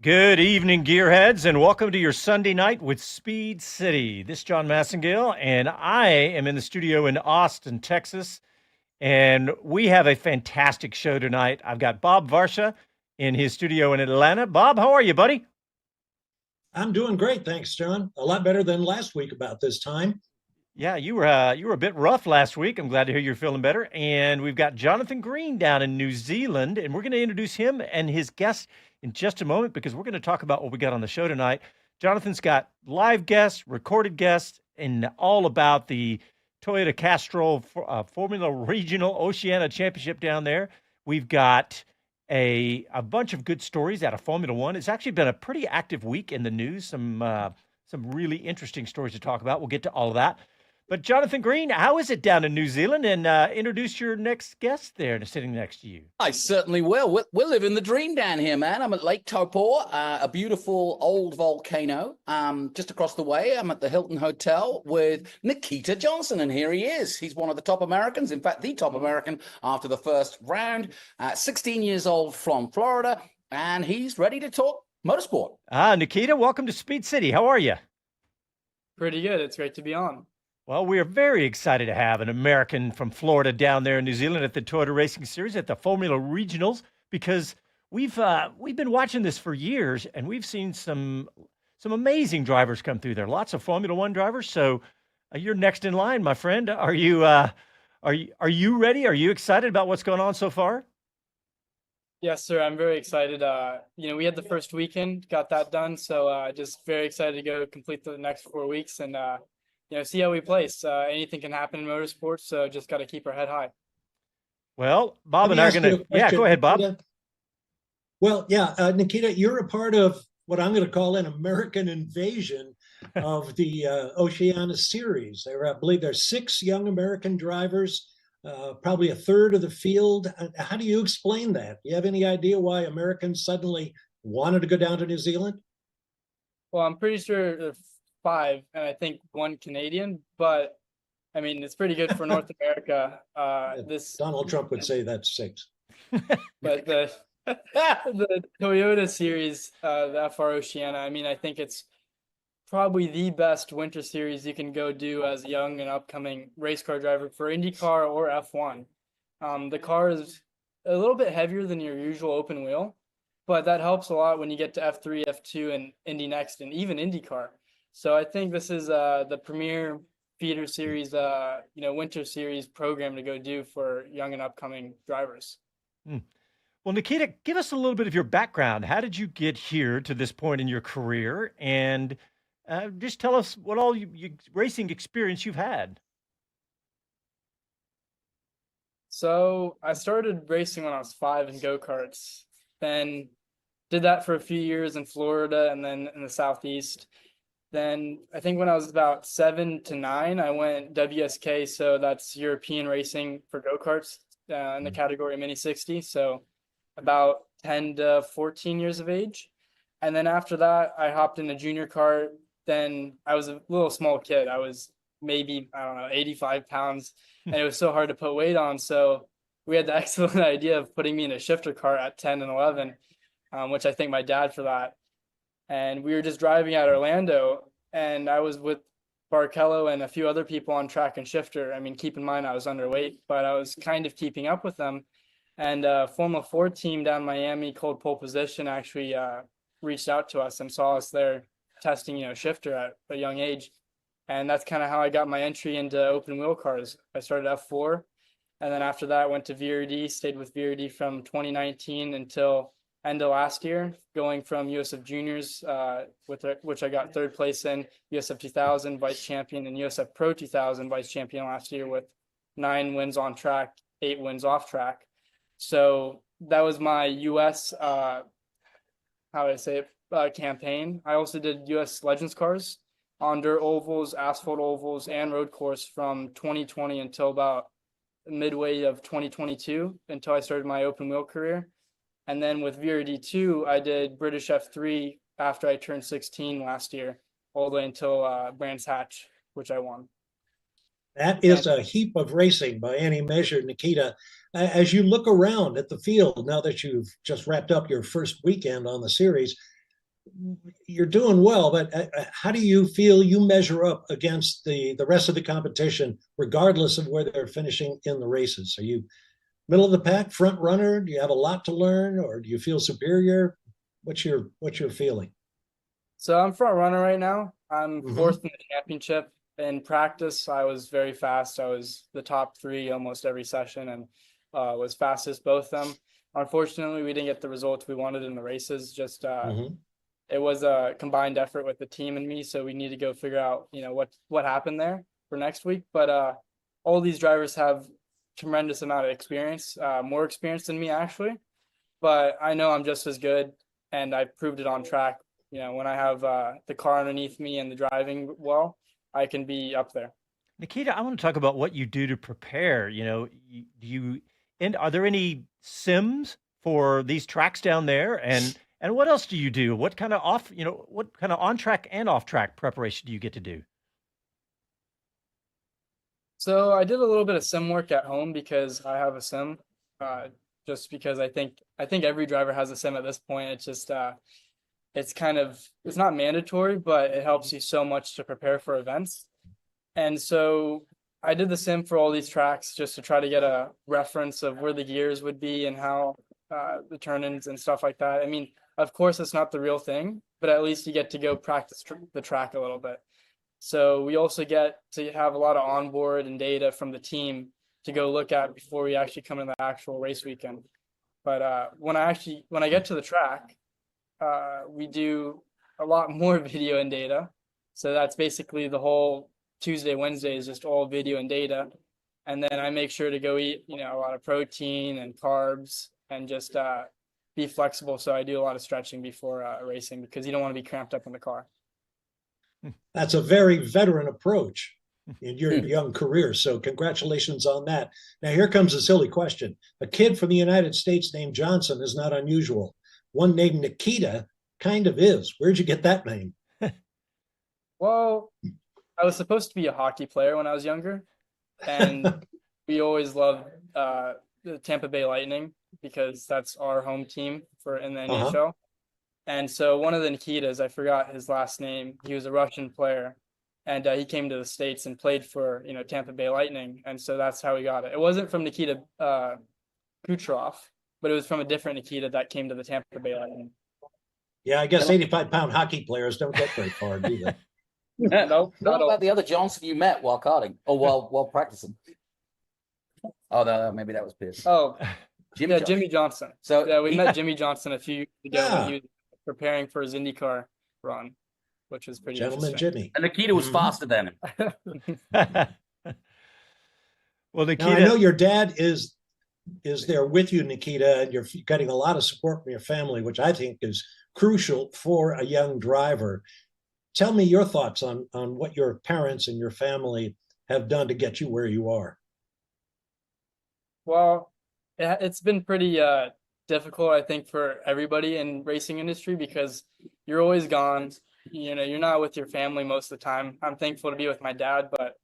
Good evening, gearheads, and welcome to your Sunday night with Speed City. This is Jon Massengale, and I am in the studio in Austin, Texas, and we have a fantastic show tonight. I've got Bob Varsha in his studio in Atlanta. Bob, how are you, buddy? I'm doing great, thanks, John. A lot better than last week about this time. Yeah, you were a bit rough last week. I'm glad to hear you're feeling better. And we've got Jonathan Green down in New Zealand, and we're going to introduce him and his guests in just a moment because we're going to talk about what we got on the show tonight. Jonathan's got live guests, recorded guests, and all about the Toyota Castrol Formula Regional Oceania Championship down there. We've got a bunch of good stories out of Formula One. It's actually been a pretty active week in the news. Some really interesting stories to talk about. We'll get to all of that. But Jonathan Green, how is it down in New Zealand? And introduce your next guest there sitting next to you. I certainly will. We're living the dream down here, man. I'm at Lake Taupo, a beautiful old volcano. Just across the way, I'm at the Hilton Hotel with Nikita Johnson, and here he is. He's one of the top Americans, in fact, the top American after the first round. 16 years old from Florida, and he's ready to talk motorsport. Nikita, welcome to Speed City. How are you? Pretty good. It's great to be on. Well, we are very excited to have an American from Florida down there in New Zealand at the Toyota Racing Series at the Formula Regionals because we've been watching this for years and we've seen some amazing drivers come through there. Lots of Formula One drivers. So you're next in line, my friend. Are you ready? Are you excited about what's going on so far? Yes, sir. I'm very excited. We had the first weekend, got that done. So just very excited to go complete the next 4 weeks and see how we place. Anything can happen in motorsports, so just got to keep our head high. Well, Bob and I are going to, yeah, go ahead, Bob. Nikita. Well, yeah, Nikita, you're a part of what I'm going to call an American invasion of the Oceania Series. I believe there's 6 young American drivers, probably a third of the field. How do you explain that? Do you have any idea why Americans suddenly wanted to go down to New Zealand? Well, I'm pretty sure 5, and I think 1 Canadian, but I mean, it's pretty good for North America. Donald Trump would say that's 6. But the the Toyota series, the FR Oceania, I mean, I think it's probably the best winter series you can go do as a young and upcoming race car driver for IndyCar or F1. The car is a little bit heavier than your usual open wheel, but that helps a lot when you get to F3, F2, and Indy Next, and even IndyCar. So I think this is the premier feeder series, winter series program to go do for young and upcoming drivers. Well, Nikita, give us a little bit of your background. How did you get here to this point in your career? And just tell us what all you racing experience you've had. So I started racing when I was 5 in go-karts, then did that for a few years in Florida and then in the Southeast. Then I think when I was about 7 to 9, I went WSK, so that's European racing for go-karts in the category Mini 60. So about 10 to 14 years of age. And then after that, I hopped in a junior car. Then I was a little small kid. I was maybe, I don't know, 85 pounds, and it was so hard to put weight on. So we had the excellent idea of putting me in a shifter car at 10 and 11, which I thank my dad for that. And we were just driving at Orlando, and I was with Barkello and a few other people on track and shifter. I mean, keep in mind I was underweight, but I was kind of keeping up with them. And Formula 4 team down in Miami called Pole Position actually reached out to us and saw us there testing, shifter at a young age. And that's kind of how I got my entry into open wheel cars. I started F4, and then after that I went to VRD, stayed with VRD from 2019 until end of last year, going from USF Juniors, which I got 3rd place in, USF 2000 vice champion, and USF Pro 2000 vice champion last year with 9 wins on track, 8 wins off track. So that was my US, campaign. I also did US Legends cars on dirt ovals, asphalt ovals, and road course from 2020 until about midway of 2022, until I started my open wheel career. And then with VRD2, I did British F3 after I turned 16 last year, all the way until Brands Hatch, which I won. That is a heap of racing by any measure, Nikita. As you look around at the field, now that you've just wrapped up your first weekend on the series, you're doing well, but how do you feel you measure up against the rest of the competition, regardless of where they're finishing in the races? Are you middle of the pack, front runner? Do you have a lot to learn, or do you feel superior? What's your feeling? So I'm front runner right now. I'm fourth Mhm. in the championship. In practice, I was very fast. I was the top three almost every session and was fastest both of them. Unfortunately, we didn't get the results we wanted in the races. Just Mhm. it was a combined effort with the team and me, so we need to go figure out, what happened there for next week. But all these drivers have tremendous amount of experience, more experience than me actually. But I know I'm just as good, and I proved it on track. When I have the car underneath me and the driving well, I can be up there. Nikita, I want to talk about what you do to prepare. Do you and are there any sims for these tracks down there? And what else do you do? What kind of what kind of on track and off track preparation do you get to do? So I did a little bit of sim work at home because I have a sim. Uh, just because I think every driver has a sim at this point. It's just it's not mandatory, but it helps you so much to prepare for events. And so I did the sim for all these tracks just to try to get a reference of where the gears would be and how the turn-ins and stuff like that. I mean, of course, it's not the real thing, but at least you get to go practice the track a little bit. So we also get to have a lot of onboard and data from the team to go look at before we actually come in the actual race weekend. But when I get to the track, we do a lot more video and data. So that's basically the whole Tuesday, Wednesday is just all video and data. And then I make sure to go eat, a lot of protein and carbs and just be flexible. So I do a lot of stretching before racing because you don't want to be cramped up in the car. That's a very veteran approach in your young career. So congratulations on that. Now here comes a silly question. A kid from the United States named Johnson is not unusual. One named Nikita kind of is. Where'd you get that name? Well, I was supposed to be a hockey player when I was younger, and we always loved the Tampa Bay Lightning because that's our home team for in the Uh-huh. NHL. And so one of the Nikitas, I forgot his last name. He was a Russian player, and he came to the States and played for Tampa Bay Lightning, and so that's how we got it. It wasn't from Nikita Kucherov, but it was from a different Nikita that came to the Tampa Bay Lightning. Yeah, I guess 85-pound hockey players don't get very far, do they? No, What not all. about the other Johnson you met while karting or while practicing? Oh, no, maybe that was Pierce. Oh, Jimmy yeah, Johnson. Jimmy Johnson. So Yeah, we met Jimmy Johnson a few years ago when Ah, he was preparing for his IndyCar run, which was pretty gentleman interesting. Jimmy. and Nikita was Mhm. faster than him. Well, Now I know Nikita, your dad is there with you, Nikita, and you're getting a lot of support from your family, which I think is crucial for a young driver. Tell me your thoughts on what your parents and your family have done to get you where you are. Well, it's been pretty difficult, I think, for everybody in racing industry because you're always gone. You're not with your family most of the time. I'm thankful to be with my dad, but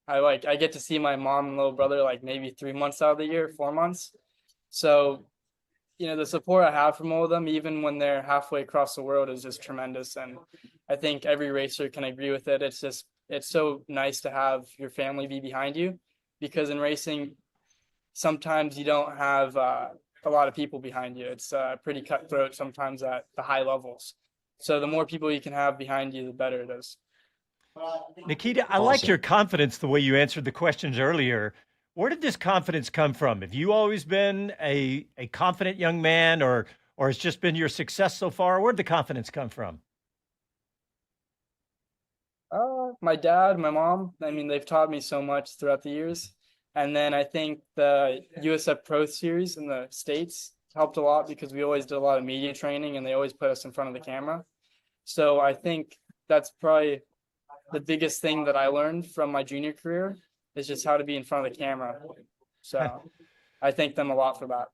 I get to see my mom and little brother like maybe 3 months out of the year, 4 months. So, the support I have from all of them, even when they're halfway across the world, is just tremendous. And I think every racer can agree with it. It's so nice to have your family be behind you because in racing, sometimes you don't have a lot of people behind you. It's pretty cutthroat sometimes at the high levels. So the more people you can have behind you, the better it is. Nikita, I liked your Awesome. confidence the way you answered the questions earlier. Where did this confidence come from? Have you always been a confident young man, or it's just been your success so far? Where'd the confidence come from? My dad, my mom, I mean, they've taught me so much throughout the years. And then I think the USF Pro Series in the States helped a lot because we always did a lot of media training and they always put us in front of the camera. So I think that's probably the biggest thing that I learned from my junior career is just how to be in front of the camera. So I thank them a lot for that.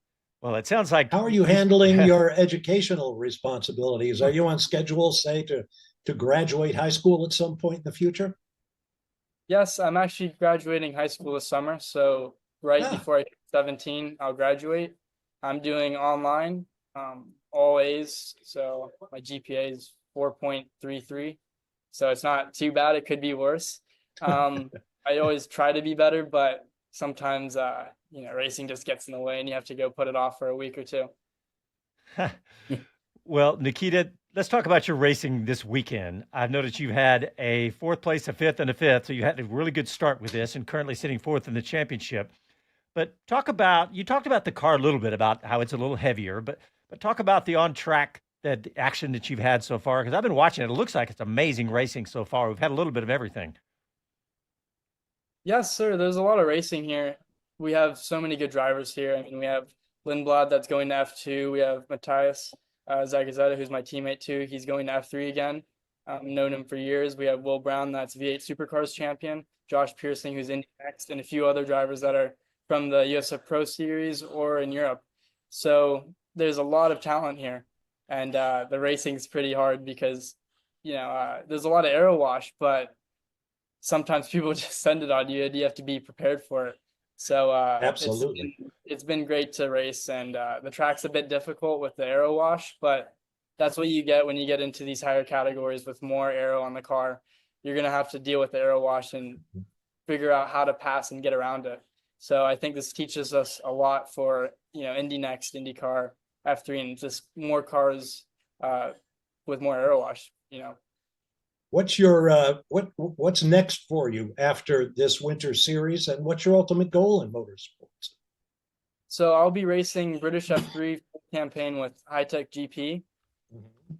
Well, it sounds like How are you handling your educational responsibilities? Are you on schedule, say, to graduate high school at some point in the future? Yes, I'm actually graduating high school this summer. So right Ah, before I hit 17, I'll graduate. I'm doing online, all A's. So my GPA is 4.33. So it's not too bad. It could be worse. I always try to be better, but sometimes, racing just gets in the way and you have to go put it off for a week or two. Well, Nikita, let's talk about your racing this weekend. I've noticed you've had a 4th place, a 5th, and a 5th. So you had a really good start with this and currently sitting 4th in the championship. But you talked about the car a little bit, about how it's a little heavier, but talk about the on-track action that you've had so far, because I've been watching it. It looks like it's amazing racing so far. We've had a little bit of everything. Yes, sir. There's a lot of racing here. We have so many good drivers here. I mean, we have Lindblad that's going to F2. We have Matthias Zagazeta, who's my teammate too. He's going to F3 again. Known him for years. We have Will Brown, that's V8 Supercars champion. Josh Pearson, who's in next, and a few other drivers that are from the USF Pro Series or in Europe. So there's a lot of talent here, and the racing's pretty hard because there's a lot of aero wash, but sometimes people just send it on you and you have to be prepared for it. So absolutely, it's been great to race, and the track's a bit difficult with the aero wash, but that's what you get when you get into these higher categories with more aero on the car. You're going to have to deal with the aero wash and figure out how to pass and get around it. So I think this teaches us a lot for, Indy Next, IndyCar, F3, and just more cars with more aero wash, What's your what's next for you after this winter series, and what's your ultimate goal in motorsports? So I'll be racing British F3 campaign with High Tech GP.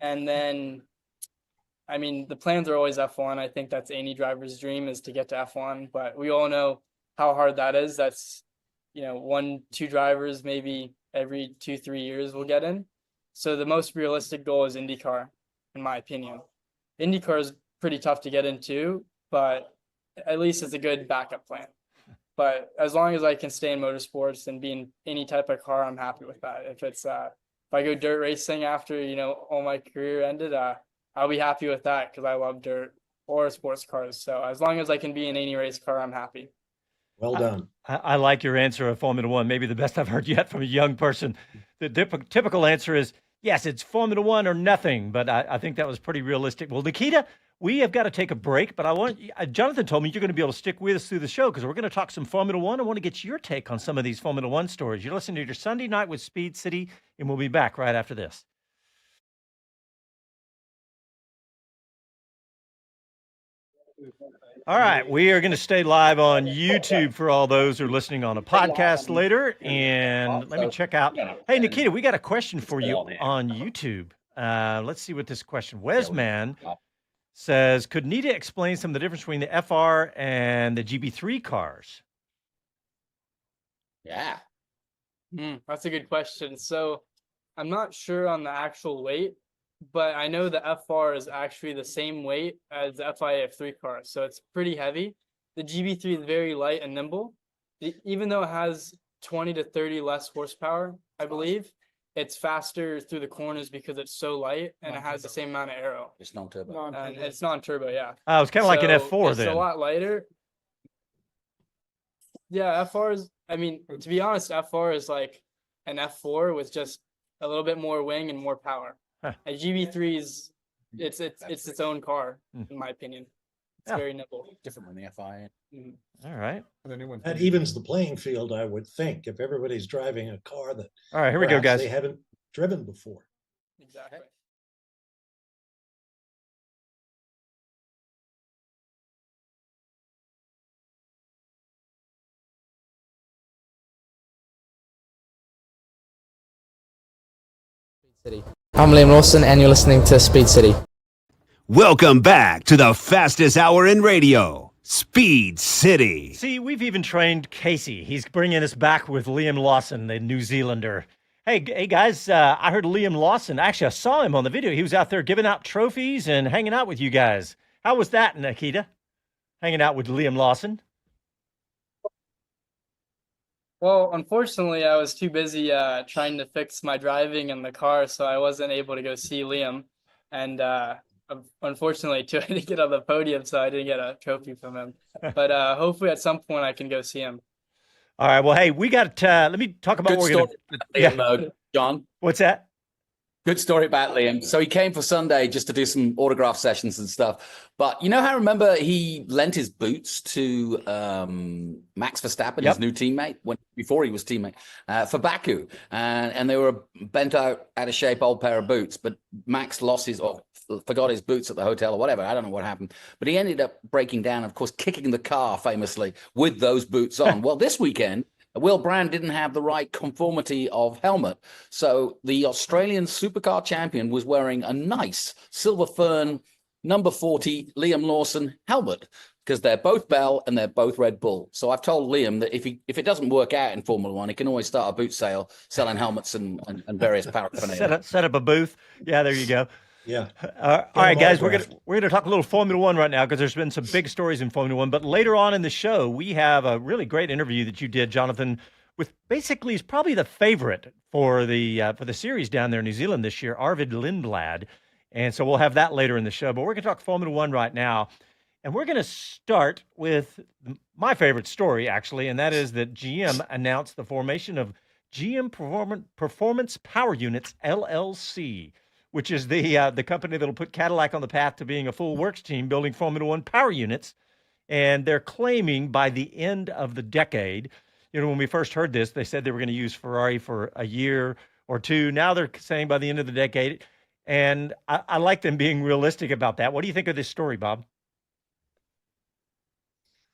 And then, I mean, the plans are always F1. I think that's any driver's dream, is to get to F1, but we all know how hard that is. That's, 1-2 drivers, maybe every 2-3 years will get in. So the most realistic goal is IndyCar, in my opinion. IndyCar is pretty tough to get into, but at least it's a good backup plan. But as long as I can stay in motorsports and be in any type of car, I'm happy with that. If it's if I go dirt racing after all my career ended, I'll be happy with that because I love dirt or sports cars. So as long as I can be in any race car, I'm happy. Well done. I like your answer of Formula One, maybe the best I've heard yet from a young person. The typical answer is, yes, it's Formula One or nothing, but I think that was pretty realistic. Well, Nikita, we have got to take a break, but Jonathan told me you're going to be able to stick with us through the show because we're going to talk some Formula One. I want to get your take on some of these Formula One stories. You're listening to your Sunday Night with Speed City, and we'll be back right after this. All right, we are going to stay live on YouTube for all those who are listening on a podcast later. And let me check out. Hey, Nikita, we got a question for you on YouTube. Let's see what this question. Wesman says, could Nita explain some of the difference between the FR and the GB3 cars? Yeah. That's a good question. So I'm not sure on the actual weight, but I know the FR is actually the same weight as the FIA F3 car, so it's pretty heavy. The GB3 is very light and nimble. Even though it has 20 to 30 less horsepower, I believe, it's faster through the corners because it's so light and it has the same amount of aero. It's non-turbo. And it's non-turbo, yeah. It's kind of like an F4 it's then. It's a lot lighter. Yeah, FR is, I mean, to be honest, FR is like an F4 with just a little bit more wing and more power. A GB3 is it's its own car, in my opinion. It's very nimble. Different than the FI. All right. That evens the playing field, I would think, if everybody's driving a car that All right, here we go, guys. they haven't driven before. Exactly. City. I'm Liam Lawson, and you're listening to Speed City. Welcome back to the fastest hour in radio, Speed City. See, we've even trained Casey. He's bringing us back with Liam Lawson, the New Zealander. Hey guys, I heard Liam Lawson. Actually, I saw him on the video. He was out there giving out trophies and hanging out with you guys. How was that, Nikita? Hanging out with Liam Lawson? Well, unfortunately, I was too busy trying to fix my driving in the car, so I wasn't able to go see Liam. And unfortunately, too, I didn't get on the podium, so I didn't get a trophy from him. But hopefully at some point I can go see him. All right. Well, hey, we got, let me talk about Good what we're going story, to. John. What's that? Good story about Liam. So he came for Sunday just to do some autograph sessions and stuff. But you know how I remember he lent his boots to Max Verstappen, his new teammate, before he was teammate, for Baku. And they were bent out of shape old pair of boots. But Max lost his or forgot his boots at the hotel or whatever. I don't know what happened. But he ended up breaking down, of course, kicking the car famously with those boots on. Well, this weekend, Will Brand didn't have the right conformity of helmet. So the Australian supercar champion was wearing a nice Silver Fern number 40 Liam Lawson helmet because they're both Bell and they're both Red Bull. So I've told Liam that if it doesn't work out in Formula One, he can always start a boot sale selling helmets and various paraphernalia. Set up a booth. Yeah, there you go. Yeah. All right, guys, we're gonna talk a little Formula One right now because there's been some big stories in Formula One. But later on in the show, we have a really great interview that you did, Jonathan, with basically is probably the favorite for the series down there in New Zealand this year, Arvid Lindblad. And so we'll have that later in the show. But we're gonna talk Formula One right now, and we're gonna start with my favorite story actually, and that is that GM announced the formation of GM Performance Power Units LLC, which is the company that'll put Cadillac on the path to being a full works team building Formula One power units. And they're claiming by the end of the decade, when we first heard this, they said they were going to use Ferrari for a year or two. Now they're saying by the end of the decade. And I like them being realistic about that. What do you think of this story, Bob?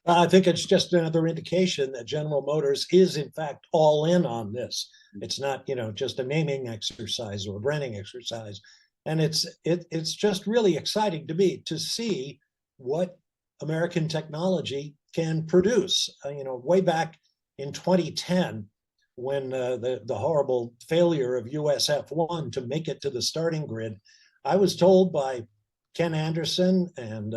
I think it's just another indication that General Motors is, in fact, all in on this. It's not, just a naming exercise or a branding exercise. And it's just really exciting to me to see what American technology can produce. Way back in 2010, when the horrible failure of US F1 to make it to the starting grid, I was told by Ken Anderson and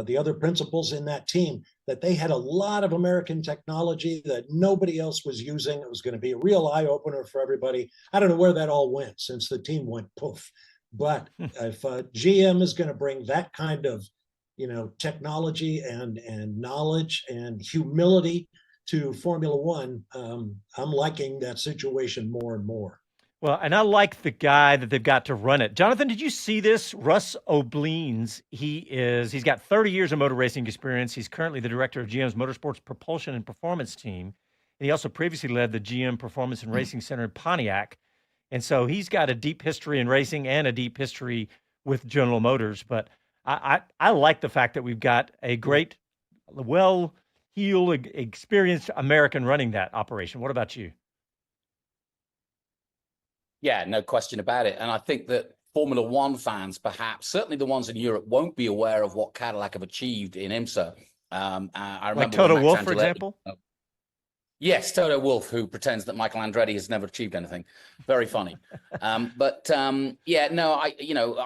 the other principals in that team that they had a lot of American technology that nobody else was using. It was going to be a real eye-opener for everybody. I don't know where that all went since the team went poof. But if GM is going to bring that kind of, technology and knowledge and humility to Formula One, I'm liking that situation more and more. Well, and I like the guy that they've got to run it. Jonathan, did you see this? Russ O'Bleens, he's got 30 years of motor racing experience. He's currently the director of GM's Motorsports Propulsion and Performance Team. And he also previously led the GM Performance and Racing Center in Pontiac. And so he's got a deep history in racing and a deep history with General Motors. But I like the fact that we've got a great, well-heeled, experienced American running that operation. What about you? Yeah, no question about it. And I think that Formula One fans, perhaps, certainly the ones in Europe, won't be aware of what Cadillac have achieved in IMSA. I remember like Toto Wolff, for example? Yes, Toto Wolff, who pretends that Michael Andretti has never achieved anything. Very funny. I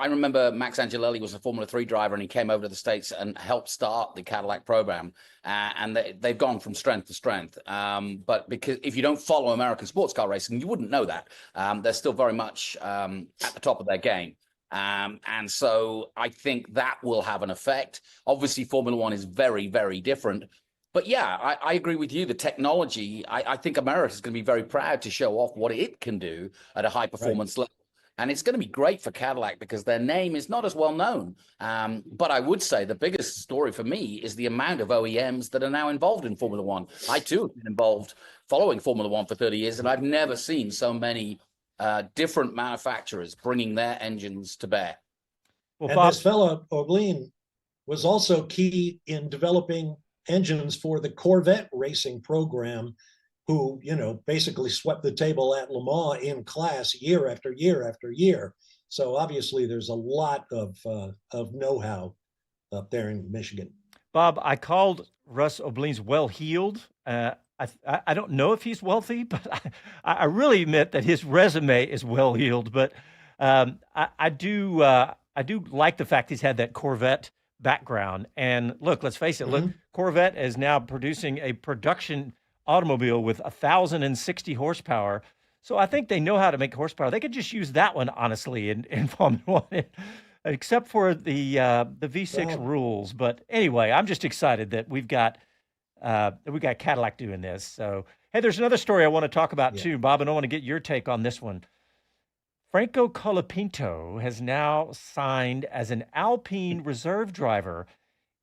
remember Max Angelelli was a Formula 3 driver and he came over to the States and helped start the Cadillac program. And they've gone from strength to strength. But because if you don't follow American sports car racing, you wouldn't know that. They're still very much at the top of their game. And so I think that will have an effect. Obviously, Formula One is very, very different. But yeah, I agree with you. The technology, I think America is going to be very proud to show off what it can do at a high performance level. And it's going to be great for Cadillac because their name is not as well known. But I would say the biggest story for me is the amount of OEMs that are now involved in Formula One. I too have been involved following Formula One for 30 years, and I've never seen so many different manufacturers bringing their engines to bear. Well, and this fellow, O'Bleen, was also key in developing engines for the Corvette racing program, who, basically swept the table at Le Mans in class year after year after year. So obviously there's a lot of know-how up there in Michigan. Bob, I called Russ O'Bleens well-heeled. I don't know if he's wealthy, but I really admit that his resume is well-heeled. But I do like the fact he's had that Corvette background. And look, let's face it. Look, Corvette is now producing a production automobile with 1,060 horsepower. So I think they know how to make horsepower. They could just use that one, honestly, in Formula One, except for the V6 rules. But anyway, I'm just excited that we got Cadillac doing this. So hey, there's another story I want to talk about too, Bob, and I want to get your take on this one. Franco Colapinto has now signed as an Alpine reserve driver.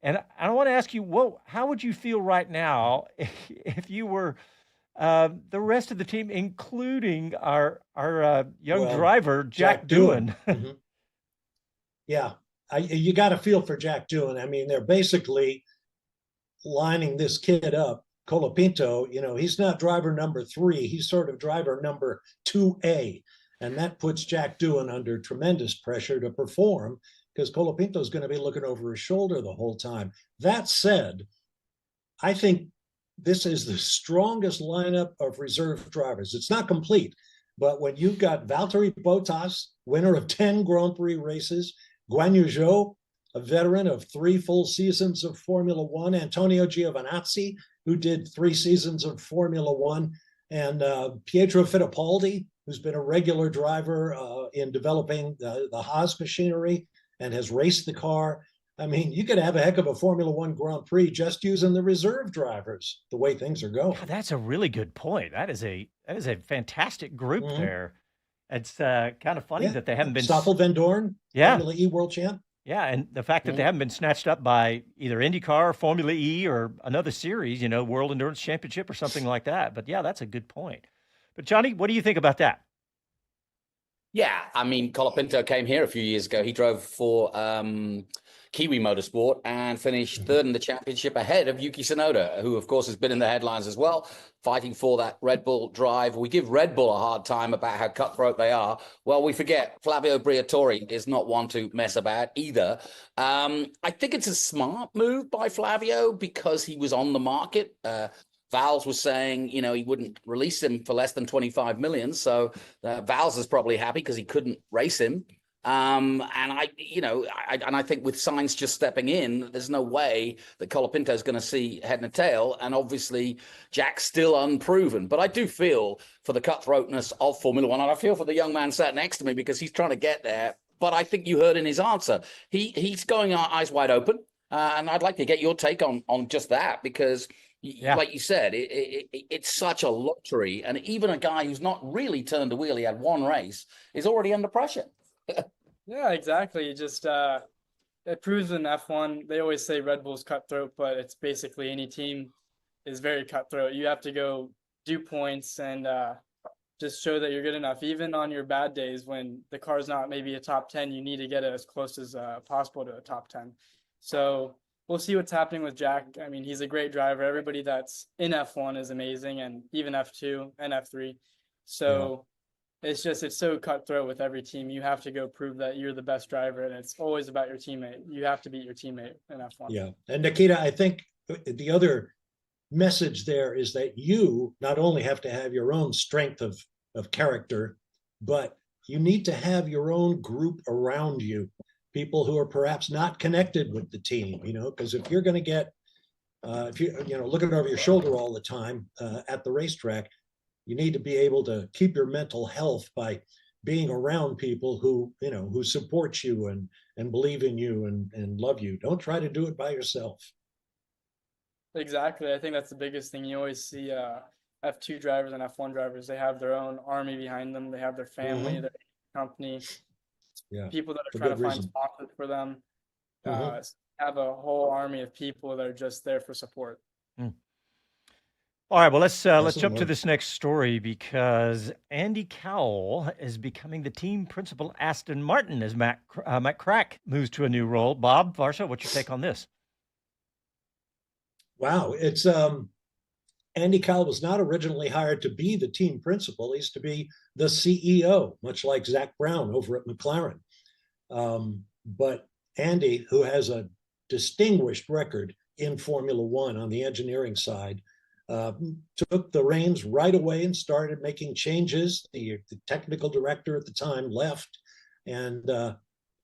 And I want to ask you, how would you feel right now if you were the rest of the team, including our young Well, driver, Jack Doohan? Mhm. Yeah, you got to feel for Jack Doohan. I mean, they're basically lining this kid up. Colapinto, he's not driver number 3. He's sort of driver number 2A. And that puts Jack Doohan under tremendous pressure to perform because Colapinto is going to be looking over his shoulder the whole time. That said, I think this is the strongest lineup of reserve drivers. It's not complete, but when you've got Valtteri Bottas, winner of 10 Grand Prix races, Guan Yu Zhou, a veteran of 3 full seasons of Formula One, Antonio Giovinazzi, who did 3 seasons of Formula One, and Pietro Fittipaldi, who's been a regular driver in developing the Haas machinery and has raced the car. I mean, you could have a heck of a Formula One Grand Prix just using the reserve drivers, the way things are going. God, that's a really good point. That is a fantastic group there. It's kind of funny that they haven't been Stoffel Van Dorn, Formula E world champ. Yeah, and the fact that they haven't been snatched up by either IndyCar, Formula E, or another series, World Endurance Championship or something like that. But yeah, that's a good point. But Johnny, what do you think about that? Yeah, I mean, Colapinto came here a few years ago. He drove for Kiwi Motorsport and finished 3rd in the championship ahead of Yuki Tsunoda, who, of course, has been in the headlines as well, fighting for that Red Bull drive. We give Red Bull a hard time about how cutthroat they are. Well, we forget Flavio Briatore is not one to mess about either. I think it's a smart move by Flavio because he was on the market. Vals was saying, he wouldn't release him for less than 25 million. So Vals is probably happy because he couldn't race him. And I think with Sainz just stepping in, there's no way that Colapinto is going to see head and tail. And obviously, Jack's still unproven. But I do feel for the cutthroatness of Formula One, and I feel for the young man sat next to me because he's trying to get there. But I think you heard in his answer, he's going eyes wide open. And I'd like to get your take on just that because. Yeah. Like you said, it's such a luxury. And even a guy who's not really turned a wheel, he had 1 race, is already under pressure. Yeah, exactly. Just it proves in F1, they always say Red Bull's cutthroat, but it's basically any team is very cutthroat. You have to go do points and just show that you're good enough. Even on your bad days when the car's not maybe a top 10, you need to get it as close as possible to a top 10. So we'll see what's happening with Jack. I mean, he's a great driver. Everybody that's in F1 is amazing, and even F2 and F3. So it's so cutthroat with every team. You have to go prove that you're the best driver, and it's always about your teammate. You have to beat your teammate in F1. Yeah. And Nikita, I think the other message there is that you not only have to have your own strength of character, but you need to have your own group around you. People who are perhaps not connected with the team, because if you're going to get, if you're looking over your shoulder all the time at the racetrack, you need to be able to keep your mental health by being around people who support you and believe in you and love you. Don't try to do it by yourself. Exactly. I think that's the biggest thing. You always see F2 drivers and F1 drivers. They have their own army behind them. They have their family, their company. People that are trying to find sponsors for them. Have a whole army of people that are just there for support. All right, well, let's jump to this next story because Andy Cowell is becoming the team principal Aston Martin as Matt Crack moves to a new role. Bob Varsha, what's your take on this? Wow, it's Andy Cowell was not originally hired to be the team principal. He's to be the CEO, much like Zach Brown over at McLaren. But Andy, who has a distinguished record in Formula One on the engineering side, took the reins right away and started making changes. The technical director at the time left, and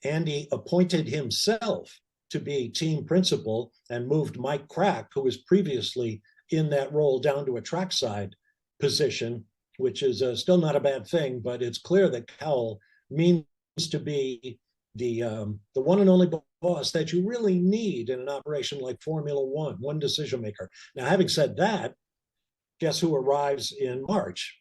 Andy appointed himself to be team principal and moved Mike Crack, who was previously in that role, down to a trackside position, which is still not a bad thing, but it's clear that Cowell means to be the one and only boss that you really need in an operation like Formula One decision maker. Now, having said that, guess who arrives in March?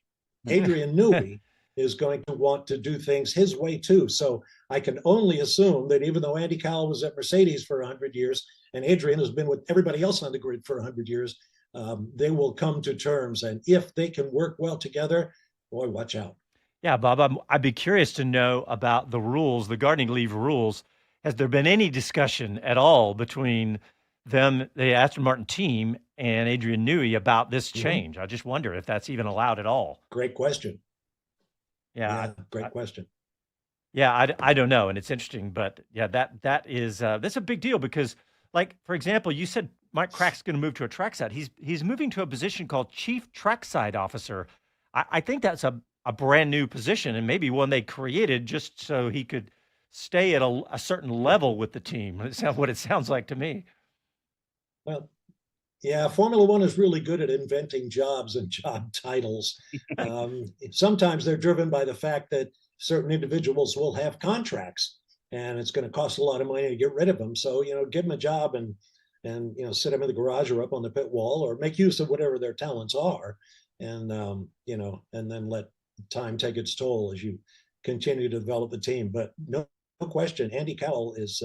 Adrian Newey, is going to want to do things his way too. So I can only assume that even though Andy Cowell was at Mercedes for 100 years and Adrian has been with everybody else on the grid for 100 years, they will come to terms. And if they can work well together, boy, watch out. Yeah, Bob, I'd be curious to know about the rules, the gardening leave rules. Has there been any discussion at all between them, the Aston Martin team, and Adrian Newey about this change? I just wonder if that's even allowed at all. Great question. Yeah, great question. Yeah, I don't know, and it's interesting, but yeah, that's a big deal because, like, for example, you said Mike Crack's going to move to a trackside. He's moving to a position called Chief Trackside Officer. I think that's a brand new position, and maybe one they created just so he could stay at a certain level with the team. It's what it sounds like to me. Well, yeah, Formula One is really good at inventing jobs and job titles. Sometimes they're driven by the fact that certain individuals will have contracts, and it's going to cost a lot of money to get rid of them. So, give them a job and sit them in the garage or up on the pit wall, or make use of whatever their talents are, and and then let time take its toll as you continue to develop the team. But no question, Andy Cowell has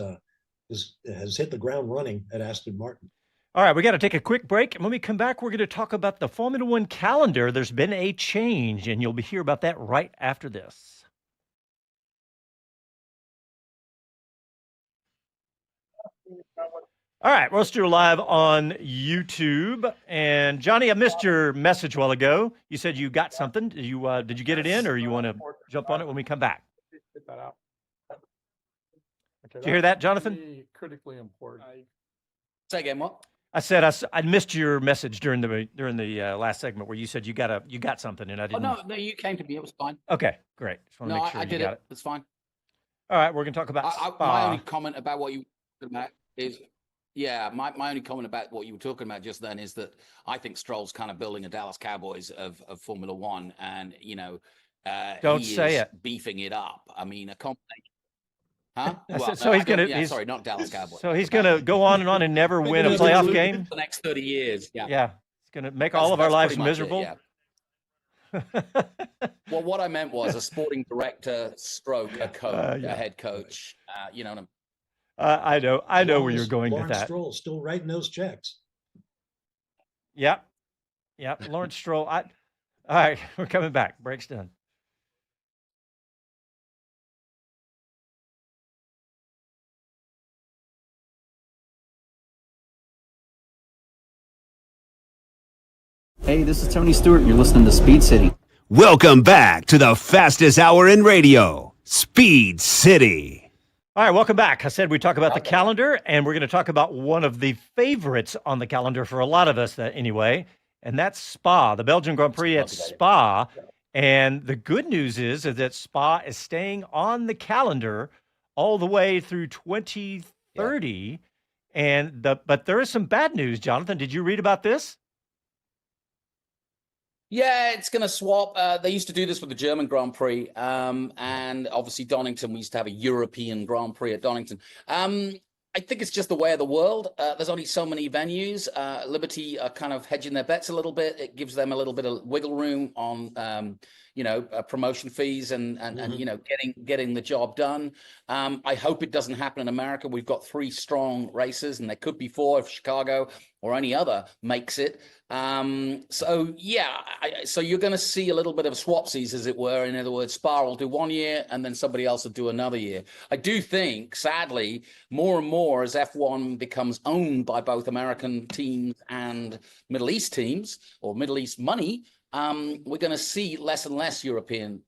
hit the ground running at Aston Martin. All right, we got to take a quick break. And when we come back, we're going to talk about the Formula One calendar. There's been a change, and you'll hear about that right after this. All right, we're still live on YouTube. And Johnny, I missed your message a while ago. You said you got something. Did you get it in, or you want to jump on it when we come back? Get that out. Okay, Did you hear that, Jonathan? Critically important. Say again, what? I said I missed your message during the last segment where you said you got something, and I didn't. Oh, no, you came to me. It was fine. Okay, great. Just want to No, make sure I you did got it. It's fine. All right, we're going to talk about Spa. My only comment about what you were talking about is, my only comment about what you were talking about just then is that I think Stroll's kind of building a Dallas Cowboys of Formula One, and Don't say it. Beefing it up. I mean, a combination. Huh? So he's going to. Sorry, not Dallas Cowboys. So he's going to go on and never win a playoff game for the next 30 years. Yeah. Yeah, it's going to make all of our lives miserable. Well, what I meant was a sporting director, stroke a coach, a head coach. You know what I know where you're going with that. Stroll still writing those checks. Yep. Lawrence Stroll. All right, we're coming back. Break's done. Hey, this is Tony Stewart. You're listening to Speed City. Welcome back to the fastest hour in radio, Speed City. All right, welcome back. I said we talk about the calendar, and we're going to talk about one of the favorites on the calendar for a lot of us anyway, and that's Spa, the Belgian Grand Prix at Spa. And the good news is that Spa is staying on the calendar all the way through 2030. But there is some bad news, Jonathan. Did you read about this? Yeah, it's going to swap. They used to do this with the German Grand Prix, and obviously Donington. We used to have a European Grand Prix at Donington. I think it's just the way of the world. There's only so many venues. Liberty are kind of hedging their bets a little bit. It gives them a little bit of wiggle room on, promotion fees and getting the job done. I hope it doesn't happen in America. We've got 3 strong races, and there could be 4 if Chicago or any other makes it. So you're going to see a little bit of swapsies, as it were. In other words, Spa will do 1 year, and then somebody else will do another year. I do think, sadly, more and more as F1 becomes owned by both American teams and Middle East teams, or Middle East money, we're going to see less and less European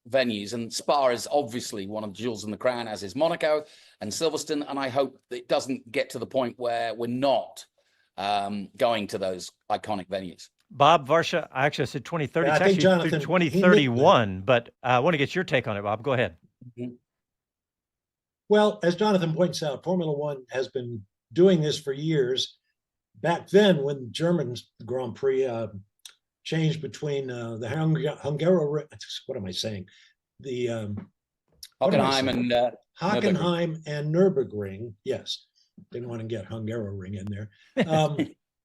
venues. And Spa is obviously one of the jewels in the crown, as is Monaco and Silverstone. And I hope it doesn't get to the point where we're not going to those iconic venues. Bob Varsha, I actually said 2030. It's actually through 2031, but I want to get your take on it, Bob. Go ahead. Mm-hmm. Well, as Jonathan points out, Formula One has been doing this for years. Back then, when the German Grand Prix changed between the Hungaro, what am I saying? The Hockenheim and Hockenheim and Nürburgring. Yes, didn't want to get Hungaroring in there.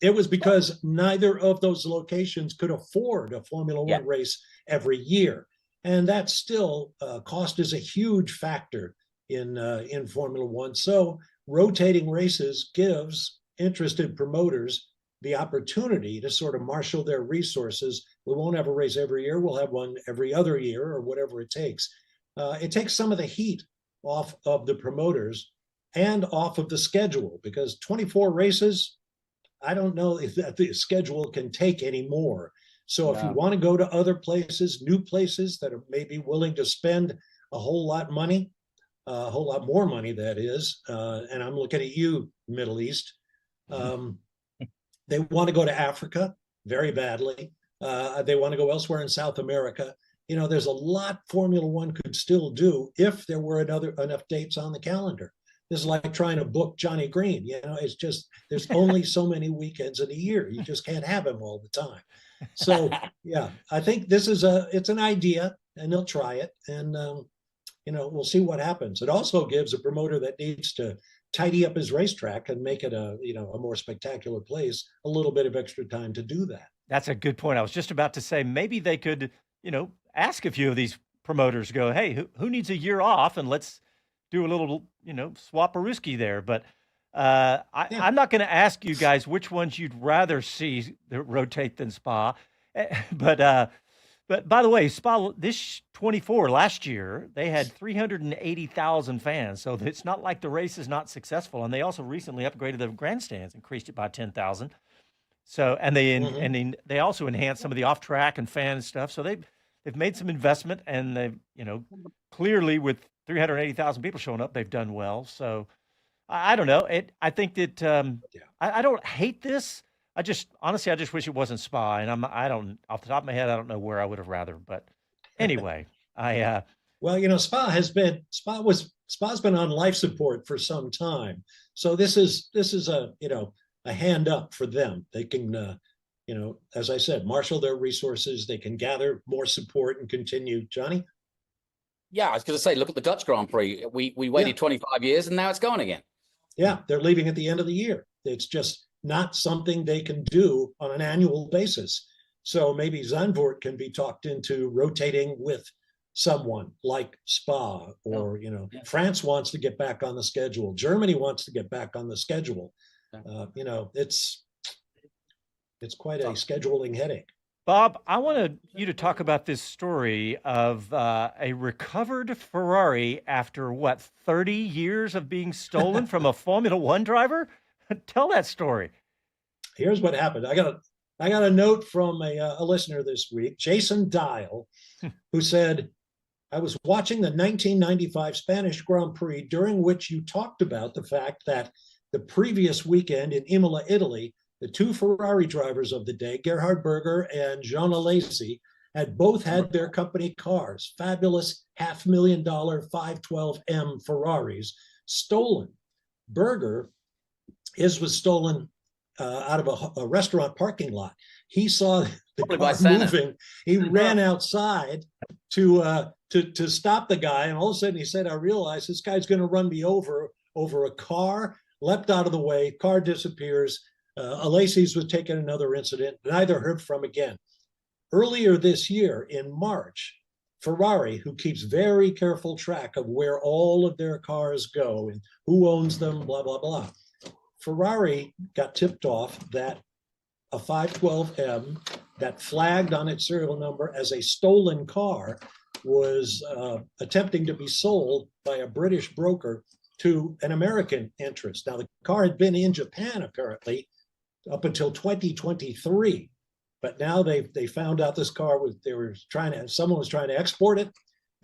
It was because neither of those locations could afford a Formula One race every year. and that still cost is a huge factor in Formula One. So rotating races gives interested promoters the opportunity to sort of marshal their resources. We won't have a race every year. We'll have one every other year or whatever it takes. It takes some of the heat off of the promoters and off of the schedule, because 24 races, I don't know if that the schedule can take any more. So if you want to go to other places, new places that are maybe willing to spend a whole lot money, a whole lot more money, that is, and I'm looking at you, Middle East. They want to go to Africa very badly. They want to go elsewhere in South America. You know, there's a lot Formula One could still do if there were enough dates on the calendar. This is like trying to book Johnny Green. You know, it's just, there's only so many weekends in a year. You just can't have him all the time. So yeah, I think this is it's an idea, and they'll try it, and you know, we'll see what happens. It also gives a promoter that needs to tidy up his racetrack and make it a, you know, a more spectacular place a little bit of extra time to do that. That's a good point. I was just about to say maybe they could, you know, ask a few of these promoters, go, hey, who needs a year off, and let's do a little, you know, swap-a-rooski there. But I'm not going to ask you guys which ones you'd rather see rotate than Spa. But by the way, Spa, this 24 last year, they had 380,000 fans. So it's not like the race is not successful. And they also recently upgraded the grandstands, increased it by 10,000. So, and they also enhanced some of the off-track and fan stuff. So they've made some investment, and they've, you know, clearly with 380,000 people showing up, they've done well. So I don't know. I think that I don't hate this. I just wish it wasn't Spa, and I don't, off the top of my head, I don't know where I would have rather. But anyway, well, you know, Spa's been on life support for some time, so this is a, you know, a hand up for them. They can, you know, as I said, marshal their resources. They can gather more support and continue. Johnny? Yeah, I was going to say, look at the Dutch Grand Prix. We waited 25 years, and now it's gone again. Yeah, they're leaving at the end of the year. It's just not something they can do on an annual basis. So maybe Zandvoort can be talked into rotating with someone like Spa, or, you know, France wants to get back on the schedule. Germany wants to get back on the schedule. You know, it's quite a scheduling headache. Bob, I wanted you to talk about this story of a recovered Ferrari after, what, 30 years of being stolen from a Formula One driver? Tell that story. Here's what happened. I got a note from a listener this week, Jason Dial, who said, I was watching the 1995 Spanish Grand Prix, during which you talked about the fact that the previous weekend in Imola, Italy, the two Ferrari drivers of the day, Gerhard Berger and Jean Alesi, had both had their company cars, fabulous $500,000 512M Ferraris, stolen. Berger, his was stolen out of a restaurant parking lot. He saw the car moving. He ran outside to stop the guy, and all of a sudden he said, I realized this guy's going to run me over a car, leapt out of the way, car disappears. Alesi's was taken another incident, neither heard from again. Earlier this year, in March, Ferrari, who keeps very careful track of where all of their cars go and who owns them, blah, blah, blah. Ferrari got tipped off that a 512M that flagged on its serial number as a stolen car was attempting to be sold by a British broker to an American interest. Now, the car had been in Japan, apparently, up until 2023. But now they found out this car someone was trying to export it.